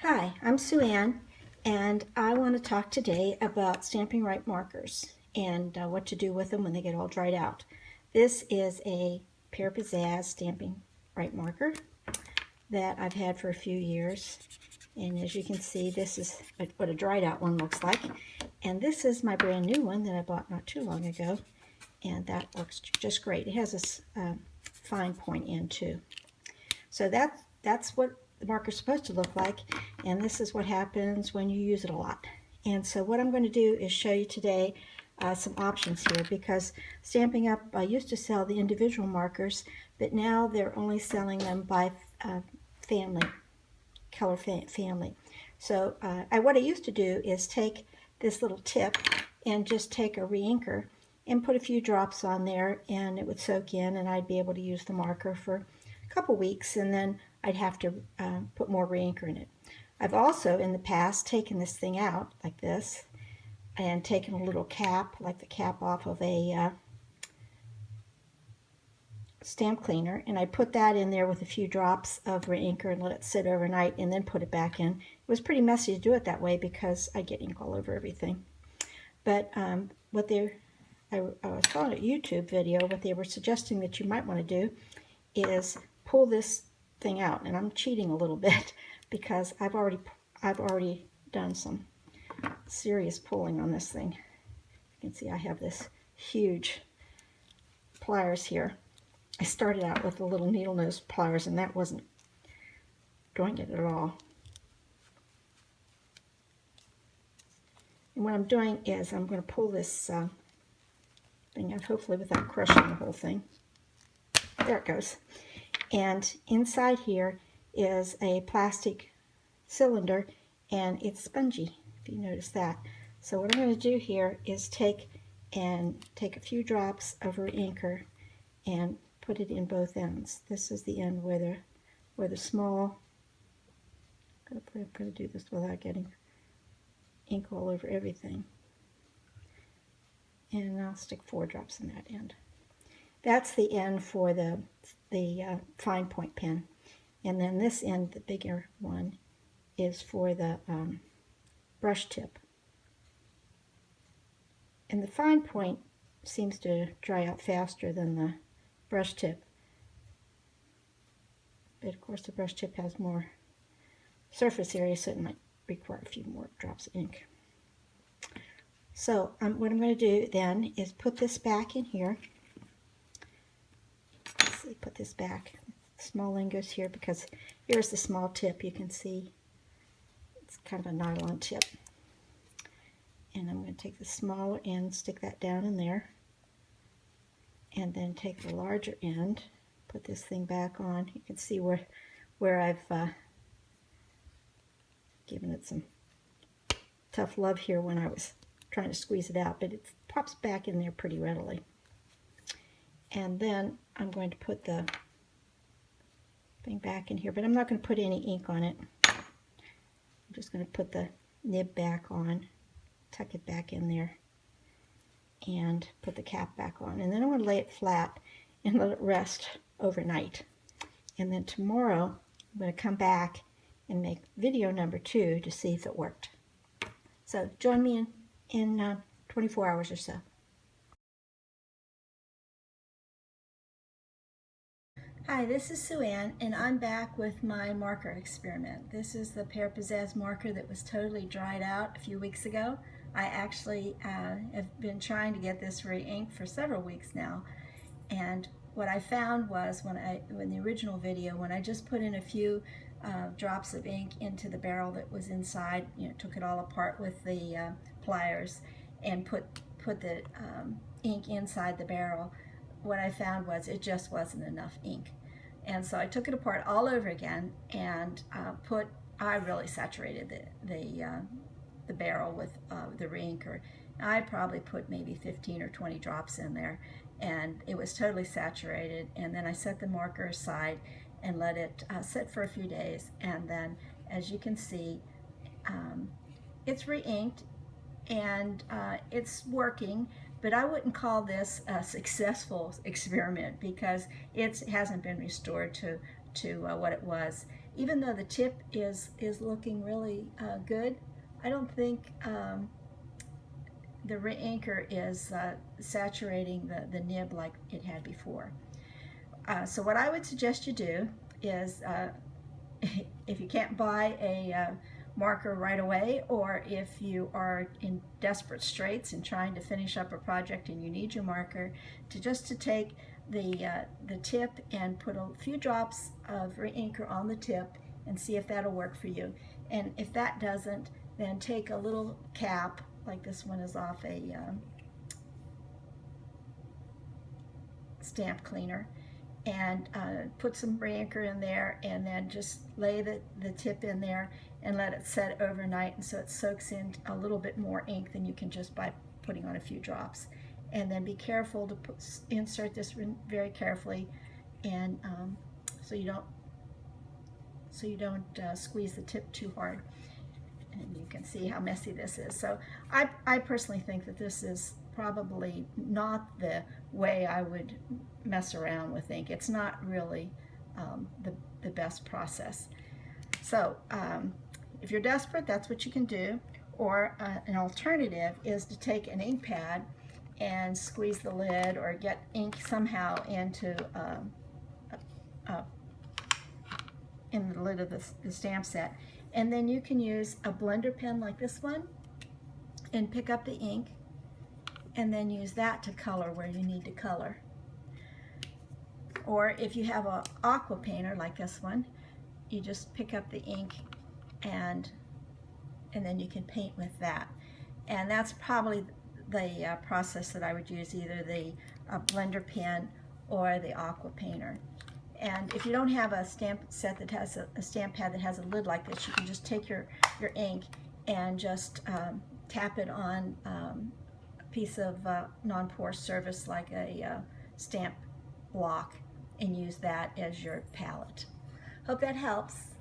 Hi, I'm Sue Ann, and I want to talk today about Stampin' Right markers and what to do with them when they get all dried out. This is a Pear Pizzazz Stampin' Right marker that I've had for a few years. And as you can see, this is what a dried out one looks like. And this is my brand new one that I bought not too long ago. And that works just great. It has a fine point end too. So that's what the marker's supposed to look like, and this is what happens when you use it a lot. And so what I'm going to do is show you today some options here, because Stampin' Up! Used to sell the individual markers, but now they're only selling them by family, color family. So what I used to do is take this little tip and just take a reinker and put a few drops on there, and it would soak in, and I'd be able to use the marker for a couple weeks, and then I'd have to put more reinker in it. I've also in the past taken this thing out like this and taken a little cap, like the cap off of a stamp cleaner, and I put that in there with a few drops of reinker and let it sit overnight and then put it back in. It was pretty messy to do it that way because I get ink all over everything. But what I was following a YouTube video, what they were suggesting that you might want to do is pull this thing out, and I'm cheating a little bit because I've already done some serious pulling on this thing. You can see I have this huge pliers here. I started out with the little needle nose pliers, and that wasn't doing it at all. And what I'm doing is I'm going to pull this thing out, hopefully without crushing the whole thing. There it goes. And inside here is a plastic cylinder, and it's spongy, if you notice that. So what I'm going to do here is take a few drops of reinker and put it in both ends. This is the end where the small, I'm going to do this without getting ink all over everything. And I'll stick 4 drops in that end. That's the end for the fine point pen. And then this end, the bigger one, is for the brush tip. And the fine point seems to dry out faster than the brush tip. But of course the brush tip has more surface area, so it might require a few more drops of ink. So what I'm going to do then is put this back in here. Let's see, put this back. Small end goes here because here's the small tip. You can see it's kind of a nylon tip. And I'm going to take the smaller end, stick that down in there, and then take the larger end, put this thing back on. You can see where I've given it some tough love here when I was trying to squeeze it out, but it pops back in there pretty readily. And then I'm going to put the thing back in here, but I'm not going to put any ink on it. I'm just going to put the nib back on, tuck it back in there, and put the cap back on. And then I'm going to lay it flat and let it rest overnight. And then tomorrow I'm going to come back and make video number 2 to see if it worked. So join me in 24 hours or so. Hi, this is Sue Ann, and I'm back with my marker experiment. This is the Pear Pizzazz marker that was totally dried out a few weeks ago. I actually have been trying to get this re-inked for several weeks now, and what I found was in the original video, when I just put in a few drops of ink into the barrel that was inside, took it all apart with the pliers and put the ink inside the barrel, what I found was it just wasn't enough ink. And so I took it apart all over again and I really saturated the barrel with the reinker. I probably put maybe 15 or 20 drops in there, and it was totally saturated. And then I set the marker aside and let it sit for a few days, and then as you can see, it's re-inked and it's working, but I wouldn't call this a successful experiment because it hasn't been restored to to what it was. Even though the tip is looking really good, I don't think the re-inker is saturating the nib like it had before. So what I would suggest you do is, if you can't buy a marker right away, or if you are in desperate straits and trying to finish up a project and you need your marker, to take the tip and put a few drops of re-inker on the tip and see if that'll work for you. And if that doesn't, then take a little cap, like this one is off a stamp cleaner, and put some re-inker in there, and then just lay the tip in there and let it set overnight, and so it soaks in a little bit more ink than you can just by putting on a few drops. And then be careful to insert this very carefully, and so you don't squeeze the tip too hard. And you can see how messy this is. So I personally think that this is probably not the way I would mess around with ink. It's not really the best process. So if you're desperate, that's what you can do. Or an alternative is to take an ink pad and squeeze the lid, or get ink somehow into in the lid of the stamp set. And then you can use a blender pen like this one and pick up the ink, and then use that to color where you need to color. Or if you have an aqua painter like this one, you just pick up the ink and then you can paint with that. And that's probably the process that I would use, either the blender pen or the aqua painter. And if you don't have a stamp set that has a stamp pad that has a lid like this, you can just take your ink and just tap it on a piece of non-porous surface like a stamp block, and use that as your palette. Hope that helps.